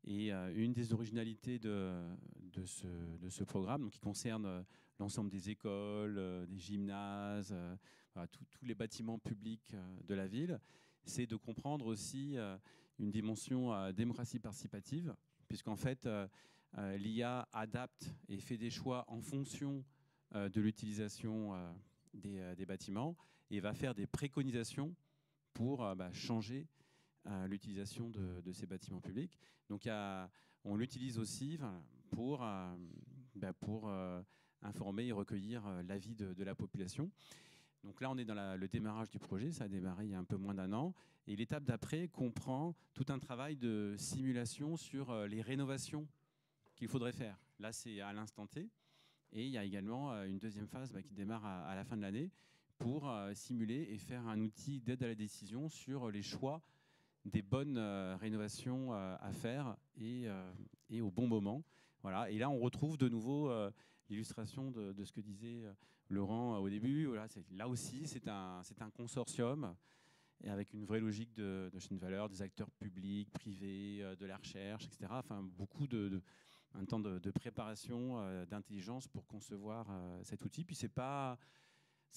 Et une des originalités de ce programme, donc, qui concerne l'ensemble des écoles, des gymnases, voilà, tous les bâtiments publics de la ville, c'est de comprendre aussi une dimension démocratie participative, puisqu'en fait, l'IA adapte et fait des choix en fonction de l'utilisation des bâtiments et va faire des préconisations pour changer l'utilisation de ces bâtiments publics. Donc, on l'utilise aussi pour informer et recueillir l'avis de la population. Donc là, on est dans le démarrage du projet. Ça a démarré il y a un peu moins d'1 an. Et l'étape d'après comprend tout un travail de simulation sur les rénovations qu'il faudrait faire. Là, c'est à l'instant T. Et il y a également une deuxième phase qui démarre à la fin de l'année pour simuler et faire un outil d'aide à la décision sur les choix des bonnes rénovations à faire et au bon moment. Voilà. Et là, on retrouve de nouveau l'illustration de ce que disait Laurent au début. Voilà, là aussi, c'est un consortium et avec une vraie logique de chaîne de valeur, des acteurs publics, privés, de la recherche, etc. Enfin, beaucoup un temps de préparation, d'intelligence pour concevoir cet outil. Puis ça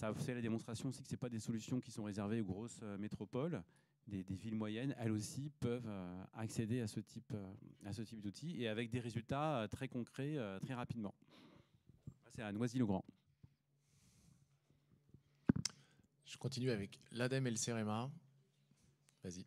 a fait la démonstration aussi que ce n'est pas des solutions qui sont réservées aux grosses métropoles. Des villes moyennes, elles aussi, peuvent accéder à ce type d'outils et avec des résultats très concrets, très rapidement. C'est à Noisy-le-Grand. Je continue avec l'ADEME et le CEREMA. Vas-y.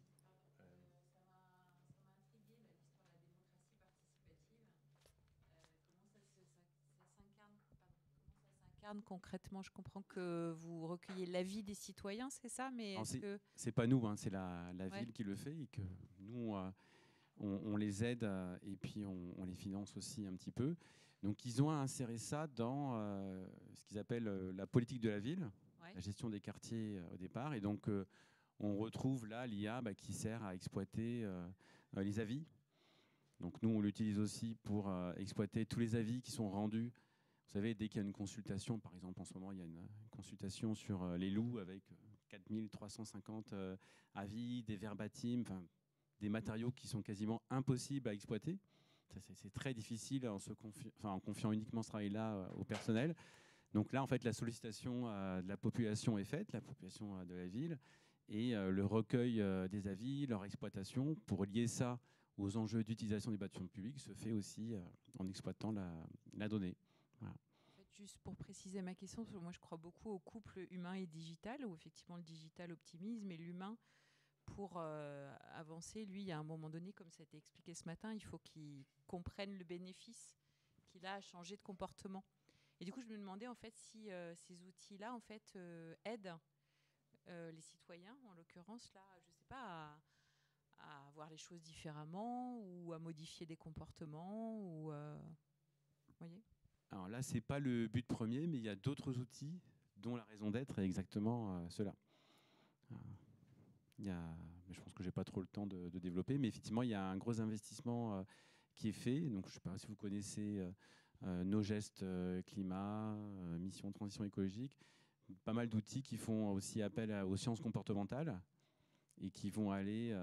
Concrètement, je comprends que vous recueillez l'avis des citoyens, c'est ça, mais c'est pas nous, hein, c'est la Ouais. ville qui le fait et que nous on les aide et puis on les finance aussi un petit peu. Donc ils ont inséré ça dans ce qu'ils appellent la politique de la ville, Ouais. la gestion des quartiers au départ, et donc on retrouve là l'IA qui sert à exploiter les avis. Donc nous on l'utilise aussi pour exploiter tous les avis qui sont rendus. Vous savez, dès qu'il y a une consultation, par exemple, en ce moment, il y a une consultation sur les loups avec 4350 avis, des verbatims, des matériaux qui sont quasiment impossibles à exploiter. C'est très difficile en confiant uniquement ce travail-là au personnel. Donc là, en fait, la sollicitation de la population est faite, la population de la ville, et le recueil des avis, leur exploitation, pour lier ça aux enjeux d'utilisation des bâtiments publics, se fait aussi en exploitant la donnée. Voilà. En fait, juste pour préciser ma question, parce que moi je crois beaucoup au couple humain et digital, où effectivement le digital optimise, mais l'humain, pour avancer, lui, il y a un moment donné, comme ça a été expliqué ce matin, il faut qu'il comprenne le bénéfice qu'il a à changer de comportement. Et du coup, je me demandais en fait si ces outils-là en fait aident les citoyens, en l'occurrence là, je sais pas, à voir les choses différemment ou à modifier des comportements ou vous voyez. Alors là, ce n'est pas le but premier, mais il y a d'autres outils dont la raison d'être est exactement cela. Je pense que je n'ai pas trop le temps de développer, mais effectivement, il y a un gros investissement qui est fait. Donc, je ne sais pas si vous connaissez Nos gestes climat, mission de transition écologique, pas mal d'outils qui font aussi appel aux sciences comportementales et qui vont aller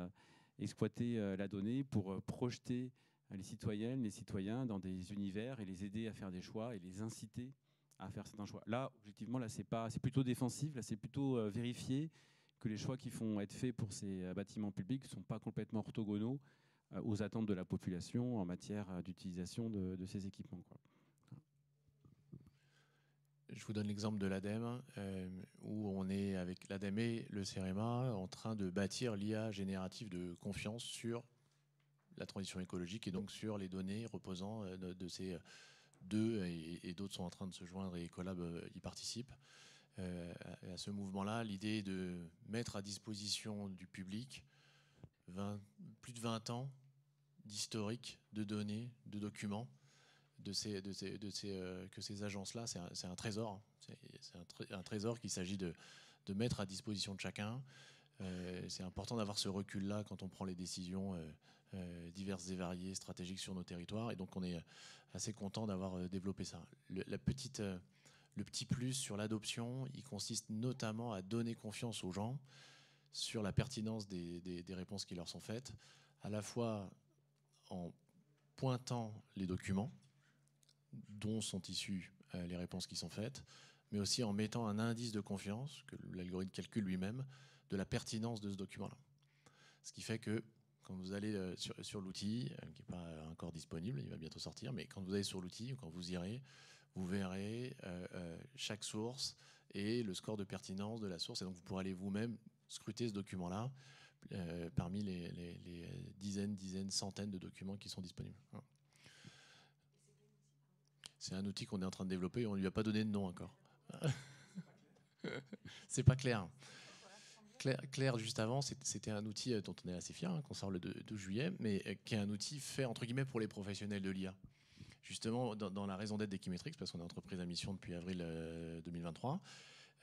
exploiter la donnée pour projeter les citoyennes, les citoyens dans des univers et les aider à faire des choix et les inciter à faire certains choix. Là, objectivement, là, c'est plutôt défensif, là, c'est plutôt vérifier que les choix qui vont être faits pour ces bâtiments publics ne sont pas complètement orthogonaux aux attentes de la population en matière d'utilisation de ces équipements, quoi. Je vous donne l'exemple de l'ADEME, où on est avec l'ADEME et le CEREMA en train de bâtir l'IA générative de confiance sur la transition écologique et donc sur les données reposant de ces deux, et d'autres sont en train de se joindre et Ecolab y participe. À ce mouvement-là, l'idée est de mettre à disposition du public plus de 20 ans d'historique, de données, de documents, que ces agences-là, c'est un trésor. C'est un trésor qu'il s'agit de mettre à disposition de chacun. C'est important d'avoir ce recul-là quand on prend les décisions diverses et variées, stratégiques sur nos territoires. Et donc, on est assez content d'avoir développé ça. Le petit plus sur l'adoption, il consiste notamment à donner confiance aux gens sur la pertinence des réponses qui leur sont faites, à la fois en pointant les documents dont sont issues les réponses qui sont faites, mais aussi en mettant un indice de confiance que l'algorithme calcule lui-même de la pertinence de ce document-là. Ce qui fait que quand vous allez sur l'outil, qui n'est pas encore disponible, il va bientôt sortir, mais quand vous allez sur l'outil, ou quand vous irez, vous verrez chaque source et le score de pertinence de la source. Et donc vous pourrez aller vous-même scruter ce document-là parmi les dizaines, centaines de documents qui sont disponibles. C'est un outil qu'on est en train de développer et on ne lui a pas donné de nom encore. C'est pas clair. Claire, juste avant, c'était un outil dont on est assez fier, qu'on sort le 2 juillet, mais qui est un outil fait, entre guillemets, pour les professionnels de l'IA. Justement, dans la raison d'être d'Equimetrix, parce qu'on est entreprise à mission depuis avril 2023,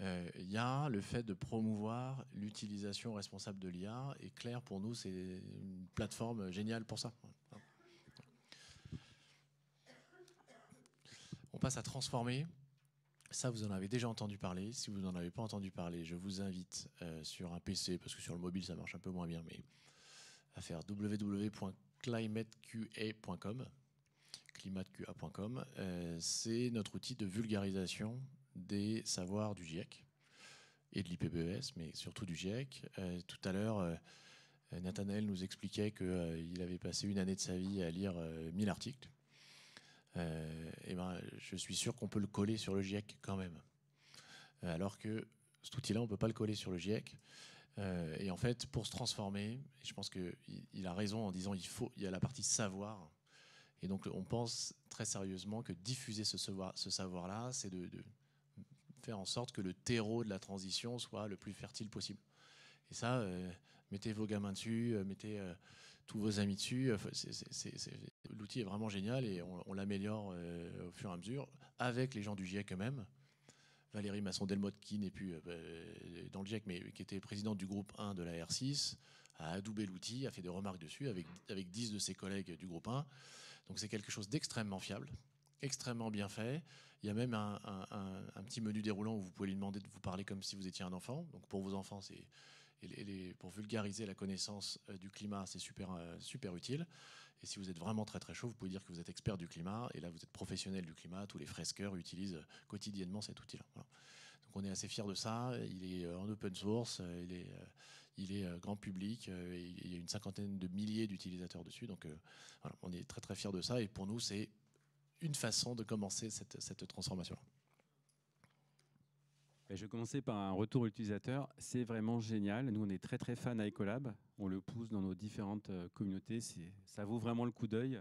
Il y a le fait de promouvoir l'utilisation responsable de l'IA, et Claire, pour nous, c'est une plateforme géniale pour ça. On passe à transformer. Ça, vous en avez déjà entendu parler. Si vous n'en avez pas entendu parler, je vous invite sur un PC, parce que sur le mobile, ça marche un peu moins bien, mais à faire www.climateqa.com. climateqa.com. C'est notre outil de vulgarisation des savoirs du GIEC et de l'IPBES, mais surtout du GIEC. Tout à l'heure, Nathanaël nous expliquait qu'il avait passé une année de sa vie à lire 1000 articles. Et ben, je suis sûr qu'on peut le coller sur le GIEC quand même. Alors que cet outil-là, on ne peut pas le coller sur le GIEC. Et en fait, pour se transformer, je pense qu'il a raison en disant il y a la partie savoir. Et donc, on pense très sérieusement que diffuser ce savoir-là, c'est de faire en sorte que le terreau de la transition soit le plus fertile possible. Et ça, mettez vos gamins dessus, mettez tous vos amis dessus. L'outil est vraiment génial et on l'améliore au fur et à mesure avec les gens du GIEC eux-mêmes. Valérie Masson-Delmotte, qui n'est plus dans le GIEC, mais qui était présidente du groupe 1 de la R6, a adoubé l'outil, a fait des remarques dessus avec 10 de ses collègues du groupe 1. Donc c'est quelque chose d'extrêmement fiable, extrêmement bien fait. Il y a même un petit menu déroulant où vous pouvez lui demander de vous parler comme si vous étiez un enfant. Donc pour vos enfants, pour vulgariser la connaissance du climat, c'est super utile. Et si vous êtes vraiment très très chaud, vous pouvez dire que vous êtes expert du climat. Et là, vous êtes professionnel du climat. Tous les fresqueurs utilisent quotidiennement cet outil-là. Voilà. Donc on est assez fiers de ça. Il est en open source. Il est grand public. Il y a une 50aine de milliers d'utilisateurs dessus. Donc voilà, on est très très fiers de ça. Et pour nous, c'est une façon de commencer cette transformation-là. Je vais commencer par un retour utilisateur. C'est vraiment génial. Nous, on est très, très fans à Ecolab. On le pousse dans nos différentes communautés. Ça vaut vraiment le coup d'œil.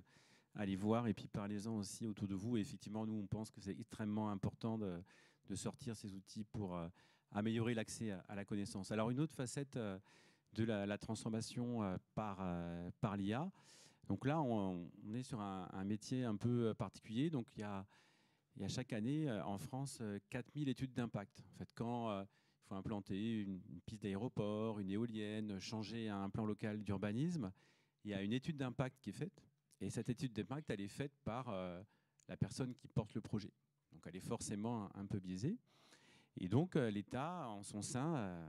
Allez voir et puis parlez-en aussi autour de vous. Et effectivement, nous, on pense que c'est extrêmement important de sortir ces outils pour améliorer l'accès à la connaissance. Alors, une autre facette de la transformation par l'IA. Donc là, on est sur un métier un peu particulier. Donc, il y a chaque année, en France, 4000 études d'impact. En fait, quand il faut implanter une piste d'aéroport, une éolienne, changer un plan local d'urbanisme, il y a une étude d'impact qui est faite. Et cette étude d'impact, elle est faite par la personne qui porte le projet. Donc, elle est forcément un peu biaisée. Et donc, l'État, en son sein,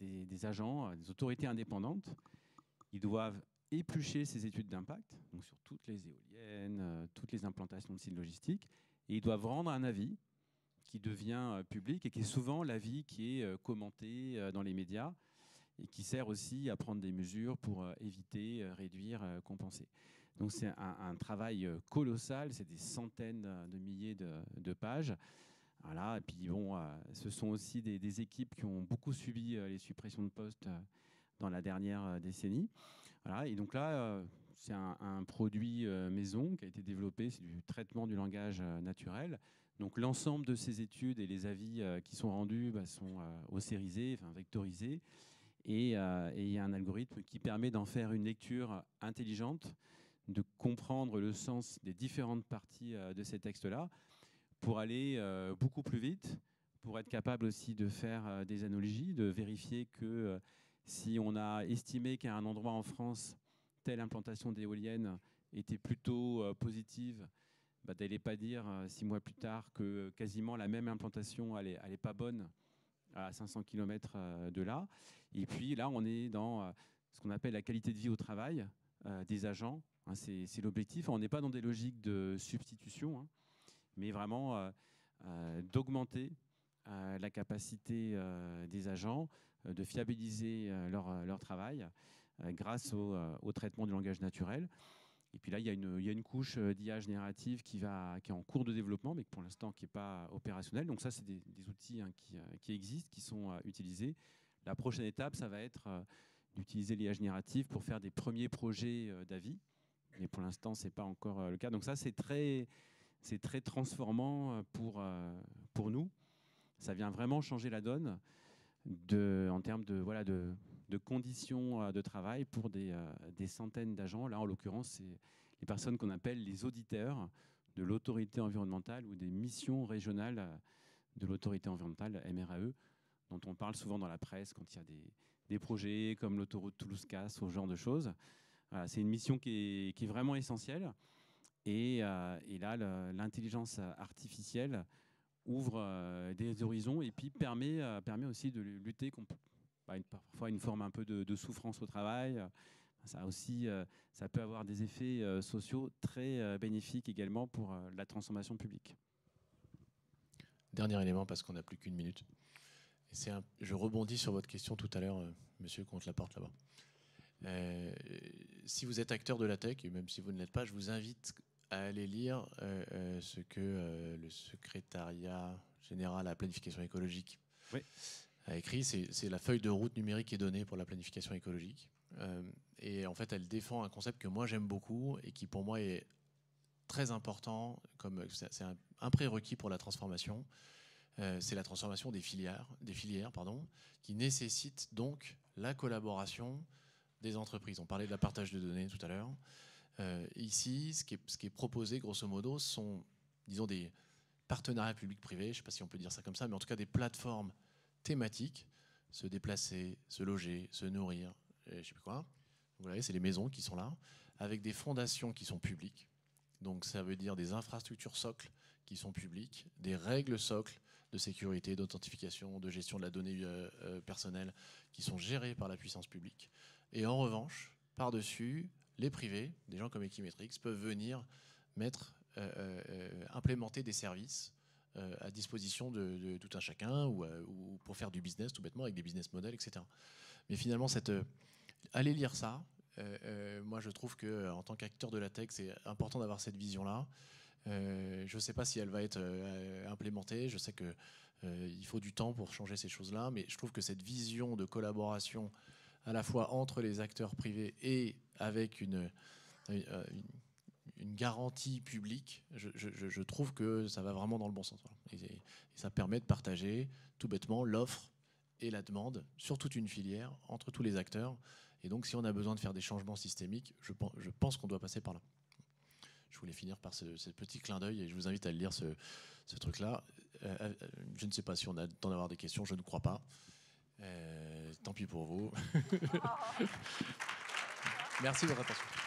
des agents, des autorités indépendantes, ils doivent éplucher ces études d'impact, donc sur toutes les éoliennes, toutes les implantations de sites logistiques, et ils doivent rendre un avis qui devient public et qui est souvent l'avis qui est commenté dans les médias et qui sert aussi à prendre des mesures pour éviter, réduire, compenser. Donc c'est un travail colossal, c'est des centaines de milliers de pages. Voilà. Et puis bon, ce sont aussi des équipes qui ont beaucoup subi les suppressions de postes dans la dernière décennie. Voilà. Et donc là, c'est un produit maison qui a été développé, c'est du traitement du langage naturel. Donc l'ensemble de ces études et les avis qui sont rendus sont ossérisés, enfin vectorisés. Et il y a un algorithme qui permet d'en faire une lecture intelligente, de comprendre le sens des différentes parties de ces textes-là, pour aller beaucoup plus vite, pour être capable aussi de faire des analogies, de vérifier que si on a estimé qu'à un endroit en France, telle implantation d'éoliennes était plutôt positive, d'aller pas dire 6 mois plus tard que quasiment la même implantation elle est pas bonne à 500 km de là. Et puis là, on est dans ce qu'on appelle la qualité de vie au travail des agents. Hein, c'est l'objectif. On n'est pas dans des logiques de substitution, hein, mais vraiment d'augmenter la capacité des agents, de fiabiliser leur travail grâce au traitement du langage naturel. Et puis là, il y a une couche d'IA générative qui est en cours de développement, mais pour l'instant qui n'est pas opérationnelle. Donc ça, c'est des outils qui existent, qui sont utilisés. La prochaine étape, ça va être d'utiliser l'IA générative pour faire des premiers projets d'avis. Mais pour l'instant, ce n'est pas encore le cas. Donc ça, c'est très transformant pour nous. Ça vient vraiment changer la donne en termes de conditions de travail pour des centaines d'agents. Là, en l'occurrence, c'est les personnes qu'on appelle les auditeurs de l'autorité environnementale ou des missions régionales de l'autorité environnementale, MRAE, dont on parle souvent dans la presse quand il y a des projets comme l'autoroute Toulouse-Castres, ce genre de choses. Voilà, c'est une mission qui est vraiment essentielle. Et là, l'intelligence artificielle ouvre des horizons et puis permet aussi de lutter contre parfois une forme un peu de souffrance au travail. Ça peut avoir des effets sociaux très bénéfiques également pour la transformation publique. Dernier élément, parce qu'on n'a plus qu'une minute. Je rebondis sur votre question tout à l'heure, monsieur Comte-Laporte, là-bas. Si vous êtes acteur de la tech, et même si vous ne l'êtes pas, je vous invite à aller lire ce que le secrétariat général à la planification écologique a écrit. C'est la feuille de route numérique et donnée pour la planification écologique. Et en fait, elle défend un concept que moi j'aime beaucoup et qui pour moi est très important, c'est un prérequis pour la transformation. C'est la transformation des filières, qui nécessite donc la collaboration des entreprises. On parlait de la partage de données tout à l'heure. Ici, ce qui est proposé, grosso modo, sont, disons, des partenariats publics-privés, je ne sais pas si on peut dire ça comme ça, mais en tout cas des plateformes thématiques, se déplacer, se loger, se nourrir, je ne sais plus quoi. Vous voyez, c'est les maisons qui sont là, avec des fondations qui sont publiques. Donc ça veut dire des infrastructures socles qui sont publiques, des règles socles de sécurité, d'authentification, de gestion de la donnée personnelle qui sont gérées par la puissance publique. Et en revanche, par-dessus, les privés, des gens comme Equimetrix, peuvent venir implémenter des services à disposition de tout un chacun ou pour faire du business tout bêtement avec des business models, etc. Mais finalement, allez lire ça. Moi, je trouve qu'en tant qu'acteur de la tech, c'est important d'avoir cette vision-là. Je ne sais pas si elle va être implémentée. Je sais qu'il faut du temps pour changer ces choses-là, mais je trouve que cette vision de collaboration à la fois entre les acteurs privés et avec une garantie publique, je trouve que ça va vraiment dans le bon sens. Voilà. Et ça permet de partager tout bêtement l'offre et la demande sur toute une filière, entre tous les acteurs. Et donc, si on a besoin de faire des changements systémiques, je pense qu'on doit passer par là. Je voulais finir par ce petit clin d'œil et je vous invite à lire ce truc-là. Je ne sais pas si on a le temps d'avoir des questions, je ne crois pas. Tant pis pour vous. Merci de votre attention.